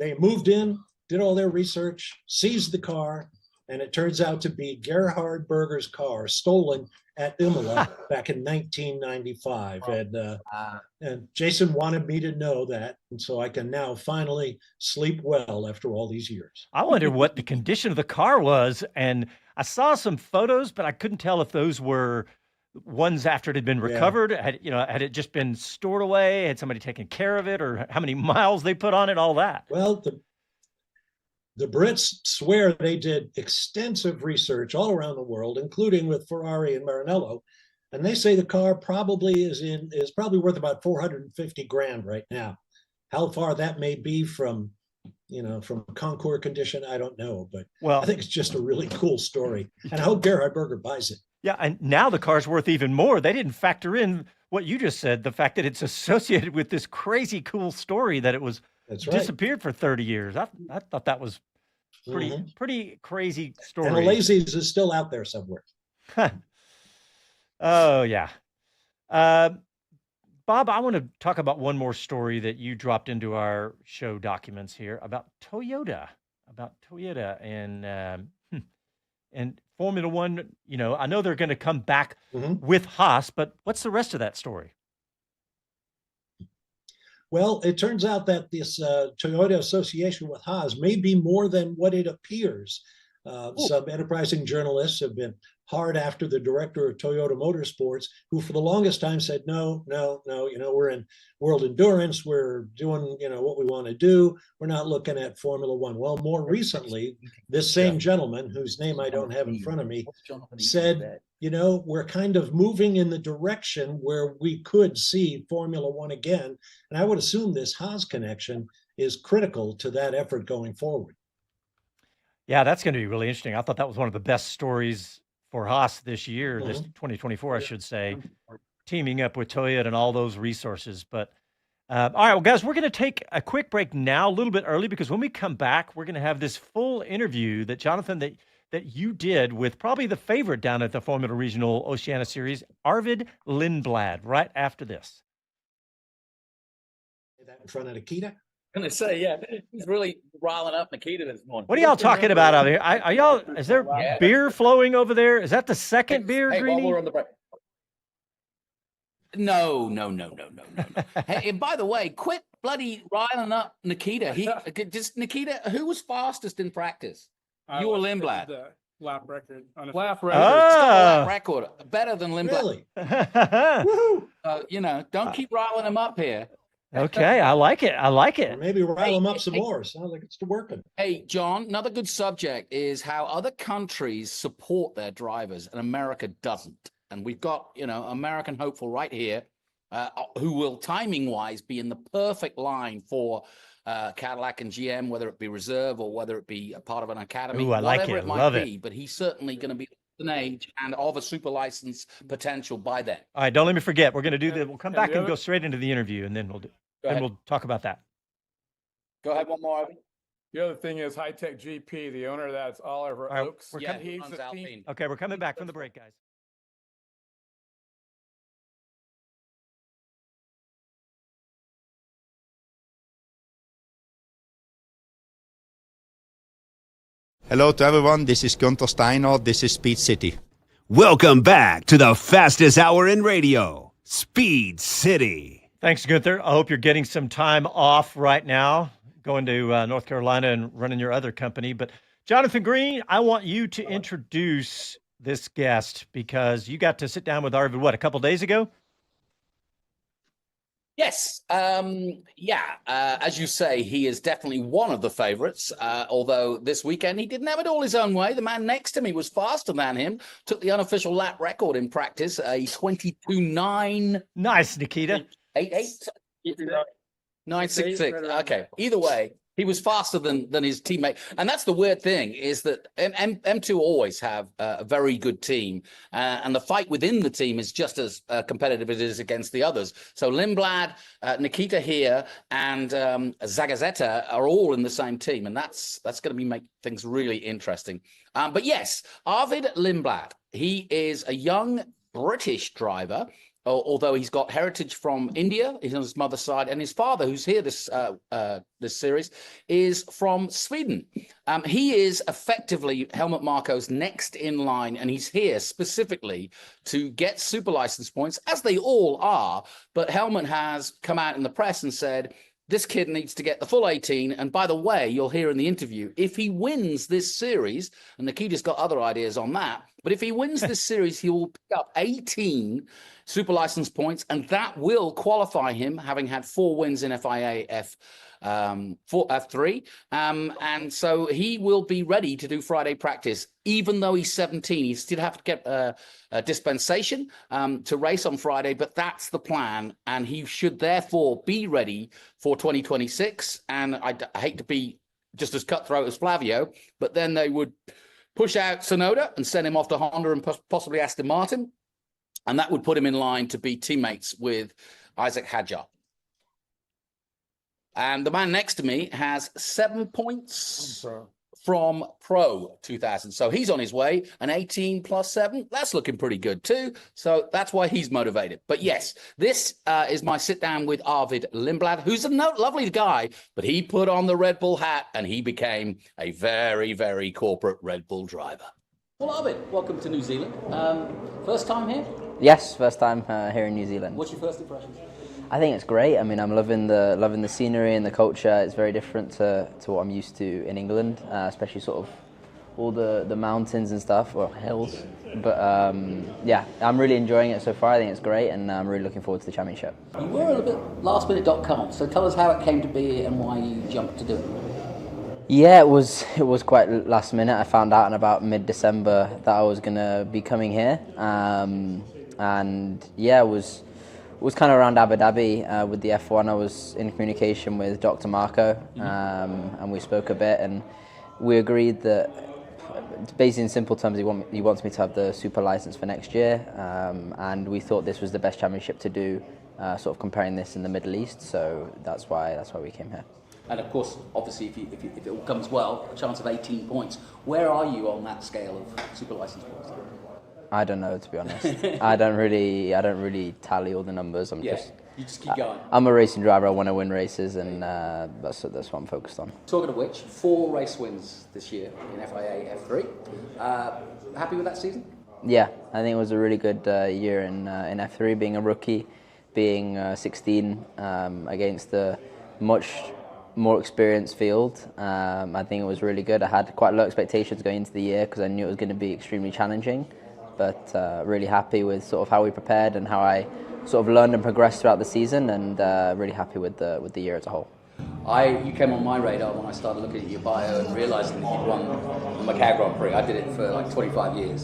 They moved in, did all their research, seized the car, and it turns out to be Gerhard Berger's car, stolen at Imola back in 1995. And Jason wanted me to know that, and so I can now finally sleep well after all these years. I wonder what the condition of the car was, and I saw some photos, but I couldn't tell if those were ones after it had been recovered. Had it just been stored away? Had somebody taken care of it, or how many miles they put on it? All that. Well, the Brits swear they did extensive research all around the world, including with Ferrari and Maranello, and they say the car probably is probably worth about $450,000 right now. How far that may be from, from Concours condition, I don't know, but Well, I think it's just a really cool story. And I hope Gerhard Berger buys it. yeah, and now the car's worth even more. They didn't factor in what you just said, the fact that it's associated with this crazy cool story that it was That's right. disappeared for 30 years. I thought that was pretty crazy story. And Alesi's is still out there somewhere. Oh, yeah. Bob, I want to talk about one more story that you dropped into our show documents here about Toyota, and Formula One. I know they're going to come back with Haas, but what's the rest of that story? Well, it turns out that this Toyota association with Haas may be more than what it appears. Some enterprising journalists have been hard after the director of Toyota Motorsports, who for the longest time said, no, we're in world endurance. We're doing, what we want to do. We're not looking at Formula One. Well, more recently, this same gentleman, whose name I don't have in front of me, said, we're kind of moving in the direction where we could see Formula One again. And I would assume this Haas connection is critical to that effort going forward. Yeah, that's going to be really interesting. I thought that was one of the best stories for Haas this year, this 2024, I should say, teaming up with Toyota and all those resources. But all right, well, guys, we're going to take a quick break now, a little bit early, because when we come back, we're going to have this full interview that Jonathan, that you did with probably the favorite down at the Formula Regional Oceania Series, Arvid Lindblad, right after this. That in front of Nikita. I'm going to say, yeah, he's really riling up Nikita this morning. What are y'all talking about out here? Are y'all, is there beer flowing over there? Is that the second beer, Hey, Greenie? while we're on the break. No. Hey, and by the way, quit bloody riling up Nikita. Nikita, who was fastest in practice? You or Lindblad? The lap record. On a Lap record. Ah. Lap record. Better than Lindblad. Really? Don't keep riling him up here. Okay, I like it. Or maybe rile them up some more. Sounds like it's working. Hey, John, another good subject is how other countries support their drivers and America doesn't. And we've got, American hopeful right here, who will timing-wise be in the perfect line for Cadillac and GM, whether it be reserve or whether it be a part of an academy, Ooh, I like whatever it. it might Love be. But he's certainly going to be an age and of a super license potential by then. All right, don't let me forget. We're going to do that. We'll come back and other- go straight into the interview, and then we'll talk about that. Go ahead, one more. The other thing is High Tech GP, the owner of that's Oliver All right, Oaks. we're Yeah, He's runs the team. Alpine. Okay, we're coming back from the break, guys. Hello to everyone, this is Gunther Steiner, this is Speed City. Welcome back to the fastest hour in radio, Speed City. Thanks, Gunther. I hope you're getting some time off right now, going to North Carolina and running your other company. But Jonathan Green, I want you to introduce this guest because you got to sit down with Arvid, a couple days ago? Yes. As you say, he is definitely one of the favorites, although this weekend he didn't have it all his own way. The man next to me was faster than him, took the unofficial lap record in practice, a 22.9. Nice, Nikita. 88? 966. Okay. Either way, he was faster than his teammate. And that's the weird thing is that M2 always have a very good team. And the fight within the team is just as competitive as it is against the others. So Lindblad, Nikita here, and Zagazeta are all in the same team. And that's going to make things really interesting. But yes, Arvid Lindblad, he is a young British driver, although he's got heritage from India, he's on his mother's side, and his father, who's here this series, is from Sweden. He is effectively Helmut Marko's next in line, and he's here specifically to get super license points, as they all are. But Helmut has come out in the press and said, this kid needs to get the full 18. And by the way, you'll hear in the interview, if he wins this series, and Nikita's got other ideas on that, but if he wins this series, he will pick up 18 super license points, and that will qualify him, having had 4 wins in FIA for F3. And so he will be ready to do Friday practice. Even though he's 17, he still have to get a dispensation to race on Friday, but that's the plan. And he should therefore be ready for 2026. And I hate to be just as cutthroat as Flavio, but then they would push out Tsunoda and send him off to Honda and possibly Aston Martin. And that would put him in line to be teammates with Isaac Hadjar. And the man next to me has 7 points from Pro 2000. So he's on his way, an 18 plus 7. That's looking pretty good too. So that's why he's motivated. But yes, this is my sit down with Arvid Lindblad, who's a lovely guy, but he put on the Red Bull hat and he became a very, very corporate Red Bull driver. Well, Arvid, welcome to New Zealand. First time here? Yes, first time here in New Zealand. What's your first impressions? I think it's great. I mean, I'm loving the scenery and the culture. It's very different to what I'm used to in England, especially sort of all the mountains and stuff, or hills. But yeah, I'm really enjoying it so far. I think it's great, and I'm really looking forward to the championship. You were a little bit lastminute.com, so tell us how it came to be and why you jumped to do it. Yeah, it was quite last minute. I found out in about mid-December that I was going to be coming here, and yeah, it was kind of around Abu Dhabi with the F1. I was in communication with Dr. Marco, and we spoke a bit, and we agreed that, basically in simple terms, he wants me to have the super license for next year, and we thought this was the best championship to do, sort of comparing this in the Middle East. So that's why we came here. And of course, obviously, if it all comes well, a chance of 18 points. Where are you on that scale of super license points? I don't know, to be honest. I don't really tally all the numbers. You just keep going. I'm a racing driver. I want to win races, and that's what I'm focused on. Talking of which, 4 race wins this year in FIA F3. Happy with that season? Yeah, I think it was a really good year in F3. Being a rookie, being 16 against a much more experienced field, I think it was really good. I had quite low expectations going into the year because I knew it was going to be extremely challenging. But really happy with sort of how we prepared and how I sort of learned and progressed throughout the season, and really happy with the year as a whole. You came on my radar when I started looking at your bio and realising that you'd won the Macau Grand Prix. I did it for like 25 years,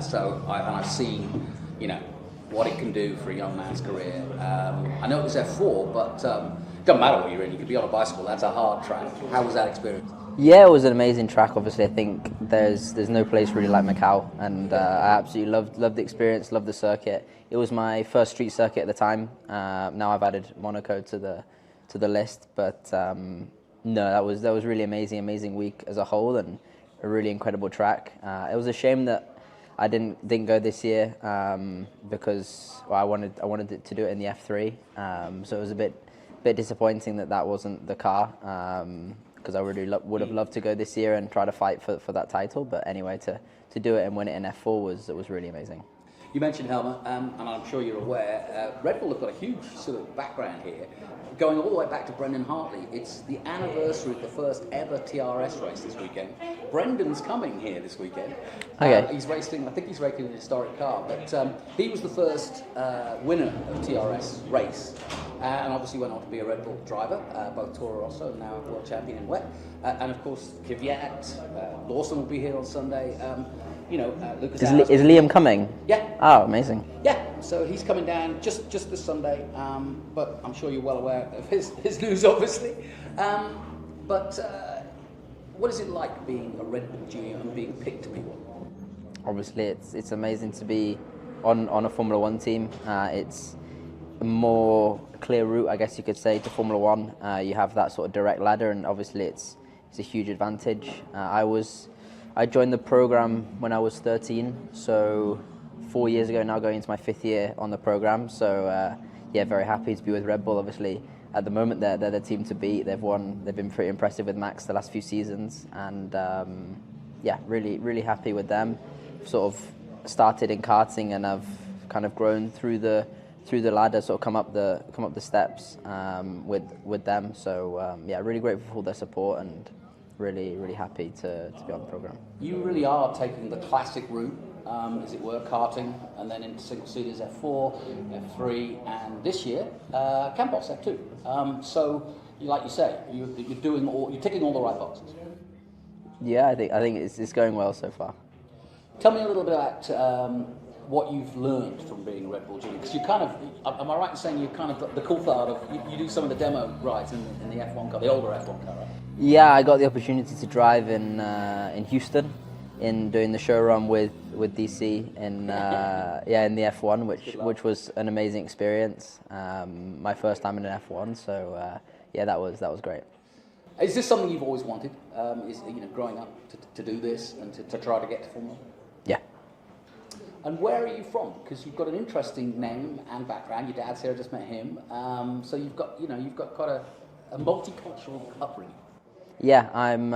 so I've seen, what it can do for a young man's career. I know it was F4, but it doesn't matter what you're in. You could be on a bicycle. That's a hard track. How was that experience? Yeah, it was an amazing track. Obviously, I think there's no place really like Macau, and I absolutely loved the experience, loved the circuit. It was my first street circuit at the time. Now I've added Monaco to the list, but no, that was really amazing week as a whole, and a really incredible track. It was a shame that I didn't go this year because I wanted to do it in the F3, so it was a bit disappointing that wasn't the car. Because I really would have loved to go this year and try to fight for that title. But anyway, to do it and win it in F4 was really amazing. You mentioned Helmut, and I'm sure you're aware, Red Bull have got a huge sort of background here, going all the way back to Brendan Hartley. It's the anniversary of the first ever TRS race this weekend. Brendan's coming here this weekend. Okay. He's racing, I think he's racing an historic car, but he was the first winner of TRS race, and obviously went on to be a Red Bull driver, both Toro Rosso and now world champion in wet. And of course, Kvyat, Lawson will be here on Sunday. Lucas Is Liam coming? Yeah. Oh, amazing. Yeah, so he's coming down just this Sunday, but I'm sure you're well aware of his news, obviously. But what is it like being a Red Bull junior and being picked to be one? Obviously, it's amazing to be on a Formula One team. It's a more clear route, I guess you could say, to Formula One. You have that sort of direct ladder, and obviously it's a huge advantage. I joined the program when I was 13, so 4 years ago now, going into my 5th year on the program. So yeah, very happy to be with Red Bull. Obviously, at the moment they're the team to beat. They've been pretty impressive with Max the last few seasons, and yeah, really happy with them. Sort of started in karting and I've kind of grown through the ladder, sort of come up the steps with them. So yeah, really grateful for their support and really happy to be on the program. You really are taking the classic route, as it were, karting, and then into single seaters F4, F3, and this year Campos F2. So like you say, you're ticking all the right boxes. Yeah, I think it's going well so far. Tell me a little bit about what you've learned from being a Red Bull Junior, because you kind of, am I right in saying you're kind of the cool part of, you do some of the demo rides in the F1 car, the older F1 car, right? Yeah, I got the opportunity to drive in Houston, in doing the show run with DC in in the F1, which was an amazing experience. My first time in an F1, so that was great. Is this something you've always wanted? Growing up to do this and to try to get to Formula? Yeah. And where are you from? Because you've got an interesting name and background. Your dad's here, I just met him. So you've got quite a multicultural upbringing. Yeah, I'm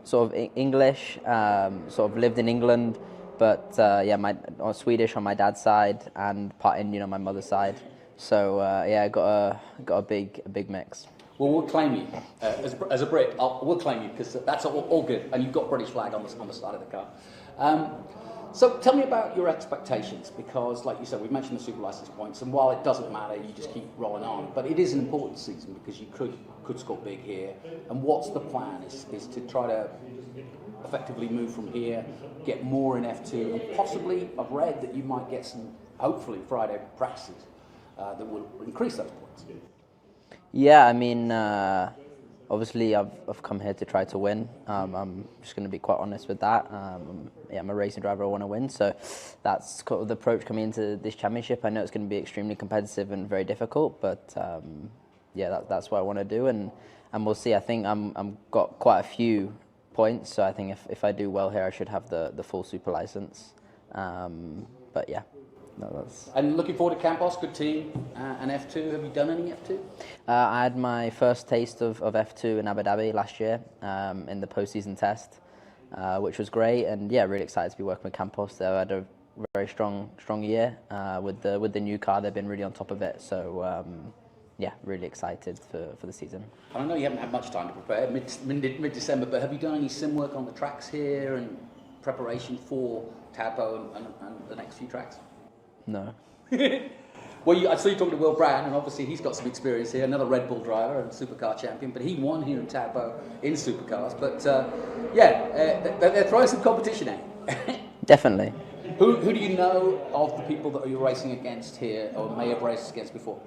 sort of English. Sort of lived in England, but I'm Swedish on my dad's side and part Indian on my mother's side. So I got a big mix. Well, we'll claim you as a Brit. We'll claim you because that's all good, and you've got British flag on the side of the car. So tell me about your expectations, because, like you said, we've mentioned the super license points, and while it doesn't matter, you just keep rolling on. But it is an important season because you could score big here. And what's the plan? Is to try to effectively move from here, get more in F2, and possibly I've read that you might get some, hopefully, Friday practices that will increase those points. Yeah, I mean, obviously I've come here to try to win. I'm just going to be quite honest with that. I'm a racing driver, I want to win. So that's kind of the approach coming into this championship. I know it's going to be extremely competitive and very difficult, but that's what I want to do. And we'll see. I think I'm got quite a few points, so I think if I do well here, I should have the full super license. But yeah. No, and looking forward to Campos, good team, and F2. Have you done any F2? I had my first taste of F2 in Abu Dhabi last year in the postseason test, which was great, and really excited to be working with Campos. They had a very strong year with the new car. They've been really on top of it, so really excited for the season. I know you haven't had much time to prepare, mid-December, but have you done any sim work on the tracks here and preparation for Taupo and the next few tracks? No. Well, I saw you talking to Will Brown, and obviously he's got some experience here, another Red Bull driver and supercar champion, but he won here in Taupo in supercars. But they're throwing some competition at you. Definitely. Who do you know of the people that you're racing against here, or may have raced against before?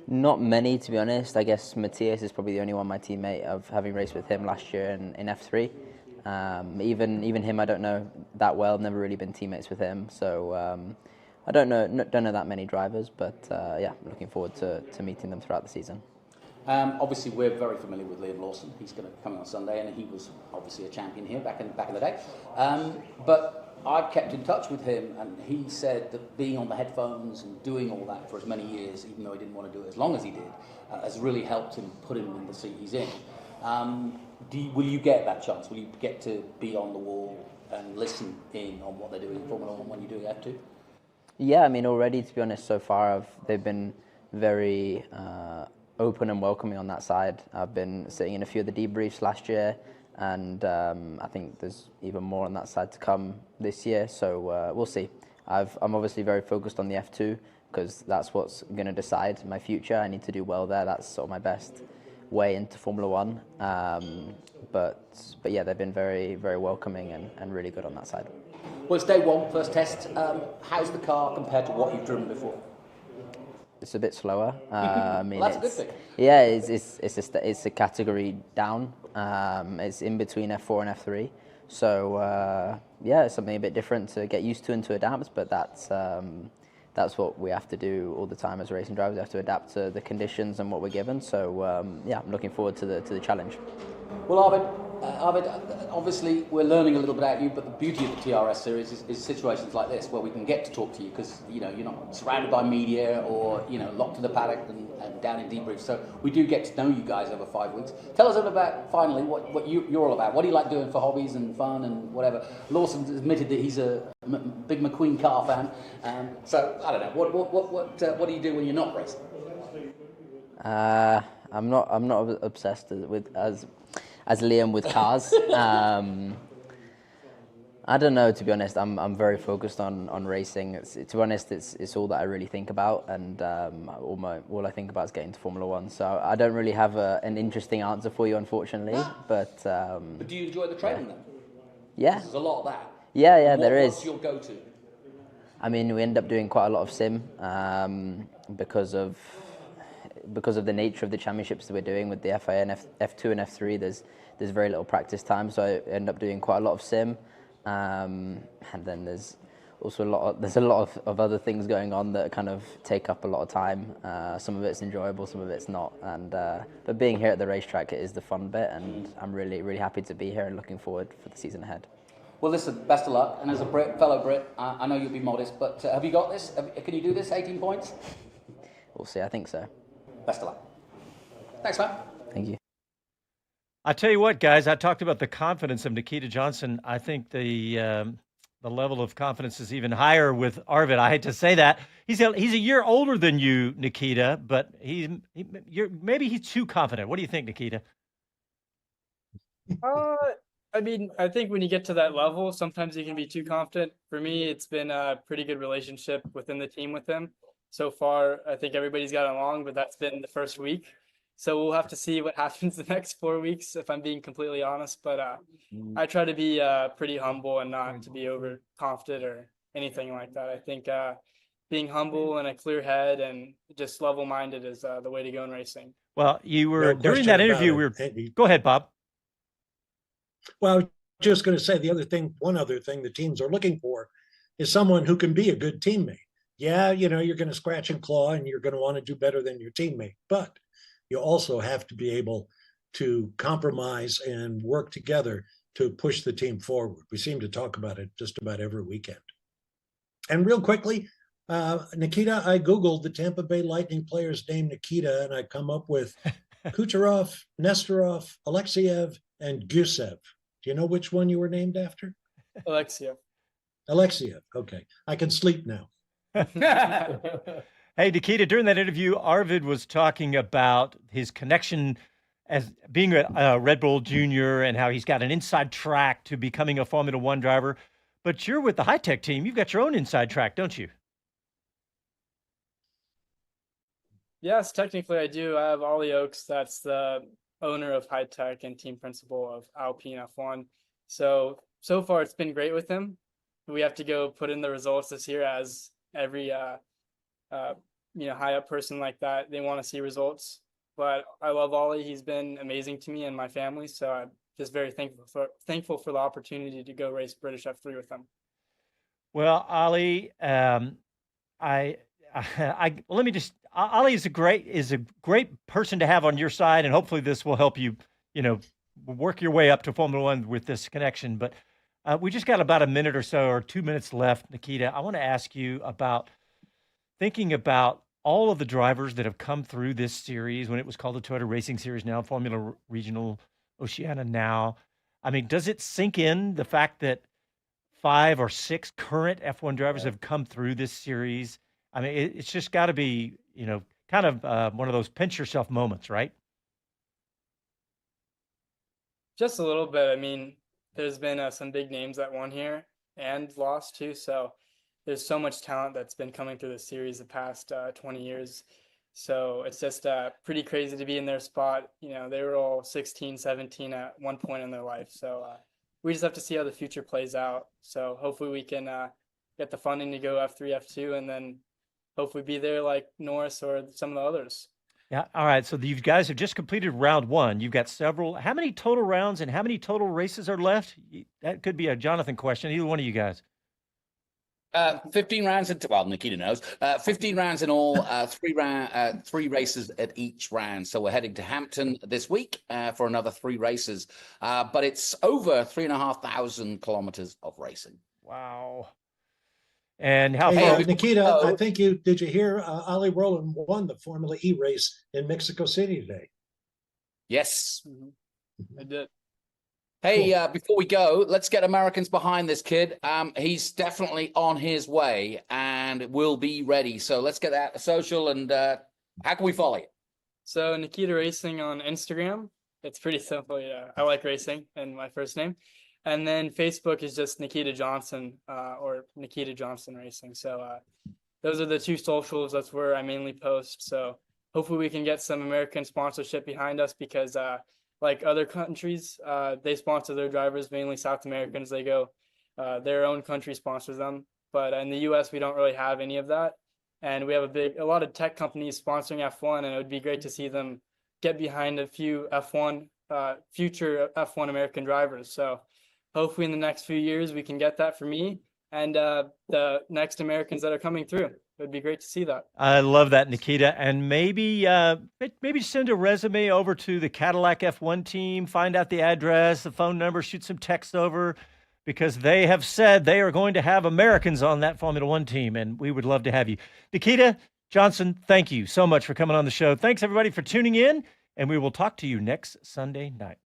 Not many, to be honest. I guess Matthias is probably the only one, my teammate, of having raced with him last year in F3. Even him, I don't know that well. Never really been teammates with him, so. I don't know that many drivers, but looking forward to meeting them throughout the season. Obviously, we're very familiar with Liam Lawson. He's going to come on Sunday, and he was obviously a champion here back in the day. But I've kept in touch with him, and he said that being on the headphones and doing all that for as many years, even though he didn't want to do it as long as he did, has really helped him put him in the seat he's in. Will you get that chance? Will you get to be on the wall and listen in on what they're doing in Formula 1 when you're doing F2? Yeah, I mean, already, to be honest, so far they've been very open and welcoming on that side. I've been sitting in a few of the debriefs last year, and I think there's even more on that side to come this year, so we'll see. I'm obviously very focused on the F2 because that's what's going to decide my future. I need to do well there. That's sort of my best way into Formula 1. But yeah, they've been very, very welcoming and really good on that side. Well, it's day one, first test. How's the car compared to what you've driven before? It's a bit slower. I mean, well, that's a good thing. Yeah, it's a category down. It's in between F4 and F3. So it's something a bit different to get used to and to adapt. But that's what we have to do all the time as racing drivers. We have to adapt to the conditions and what we're given. So I'm looking forward to the challenge. Well, Arvid, obviously we're learning a little bit about you, but the beauty of the TRS series is situations like this where we can get to talk to you because you're not surrounded by media or locked to the paddock and down in debriefs. So we do get to know you guys over 5 weeks. Tell us a little about finally what you're all about. What do you like doing for hobbies and fun and whatever? Lawson's admitted that he's a big McQueen car fan. So I don't know. What do you do when you're not racing? I'm not obsessed with as Liam with cars. I don't know, to be honest. I'm very focused on racing. To be honest, it's all that I really think about, and all I think about is getting to Formula One. So I don't really have an interesting answer for you, unfortunately. But do you enjoy the training then? yeah, There's a lot of that. yeah, there is. What's your go-to? I mean, we end up doing quite a lot of sim because of the nature of the championships that we're doing with the FIA and F2 and F3. There's very little practice time, so I end up doing quite a lot of sim. And then there's also a lot of other things going on that kind of take up a lot of time. Some of it's enjoyable, some of it's not. And but being here at the racetrack, it is the fun bit, and I'm really, really happy to be here and looking forward for the season ahead. Well, listen, best of luck. And as a fellow Brit, I know you'll be modest, but have you got this? Can you do this, 18 points? We'll see, I think so. Best of luck. Thanks, man. Thank you. I tell you what, guys, I talked about the confidence of Nikita Johnson. I think the level of confidence is even higher with Arvid. I hate to say that. He's a year older than you, Nikita, but maybe he's too confident. What do you think, Nikita? I mean, I think when you get to that level, sometimes you can be too confident. For me, it's been a pretty good relationship within the team with him. So far, I think everybody's got along, but that's been the first week. So we'll have to see what happens the next 4 weeks, if I'm being completely honest. But I try to be pretty humble and not to be overconfident or anything like that. I think being humble and a clear head and just level-minded is the way to go in racing. Well, you were during that interview. Go ahead, Bob. Well, I was just going to say one other thing the teams are looking for is someone who can be a good teammate. Yeah, you're going to scratch and claw and you're going to want to do better than your teammate, but you also have to be able to compromise and work together to push the team forward. We seem to talk about it just about every weekend. And real quickly, Nikita, I Googled the Tampa Bay Lightning players named Nikita, and I come up with Kucherov, Nesterov, Alexeyev, and Gusev. Do you know which one you were named after? Alexeyev. Alexeyev. Okay. I can sleep now. Hey, Nikita, during that interview, Arvid was talking about his connection as being a Red Bull Junior and how he's got an inside track to becoming a Formula One driver. But you're with the high-tech team. You've got your own inside track, don't you? Yes, technically I do. I have Ollie Oakes. That's the owner of High Tech and team principal of Alpine F1. So far it's been great with him. We have to go put in the results this year, as every high up person like that, they want to see results. But I love Ollie. He's been amazing to me and my family. So I'm just very thankful for the opportunity to go race British F3 with him. Well, Ollie, Ollie is a great person to have on your side, and hopefully this will help you, work your way up to Formula One with this connection. But we just got about a minute or so, or 2 minutes left, Nikita. I want to ask you about thinking about all of the drivers that have come through this series when it was called the Toyota Racing Series, now Formula Regional Oceania now. I mean, does it sink in the fact that 5 or 6 current F1 drivers have come through this series? I mean, it's just got to be, kind of one of those pinch yourself moments, right? Just a little bit. I mean, there's been some big names that won here and lost too. So there's so much talent that's been coming through this series the past 20 years. So it's just pretty crazy to be in their spot. They were all 16, 17 at one point in their life. So we just have to see how the future plays out. So hopefully we can get the funding to go F3, F2, and then hopefully be there like Norris or some of the others. Yeah. All right. So you guys have just completed round 1. You've got several. How many total rounds and how many total races are left? That could be a Jonathan question. Either one of you guys. 15 rounds. Nikita knows. 15 rounds in all. 3 races at each round. So we're heading to Hampton this week for another 3 races. But it's over 3,500 kilometers of racing. Wow. And how Hey, far? Nikita, I think did you hear Ollie Rowland won the Formula E race in Mexico City today? Yes. I did. Hey, cool. Before we go, let's get Americans behind this kid. He's definitely on his way and will be ready. So let's get that social, and how can we follow you? So Nikita Racing on Instagram. It's pretty simple. Yeah, I like racing and my first name. And then Facebook is just Nikita Johnson or Nikita Johnson Racing. So those are the two socials. That's where I mainly post. So hopefully we can get some American sponsorship behind us because like other countries, they sponsor their drivers, mainly South Americans. They go, their own country sponsors them. But in the US, we don't really have any of that. And we have a lot of tech companies sponsoring F1, and it would be great to see them get behind a few future F1 American drivers. So hopefully in the next few years, we can get that for me and the next Americans that are coming through. It would be great to see that. I love that, Nikita. And maybe send a resume over to the Cadillac F1 team, find out the address, the phone number, shoot some text over, because they have said they are going to have Americans on that Formula One team, and we would love to have you. Nikita Johnson, thank you so much for coming on the show. Thanks, everybody, for tuning in, and we will talk to you next Sunday night.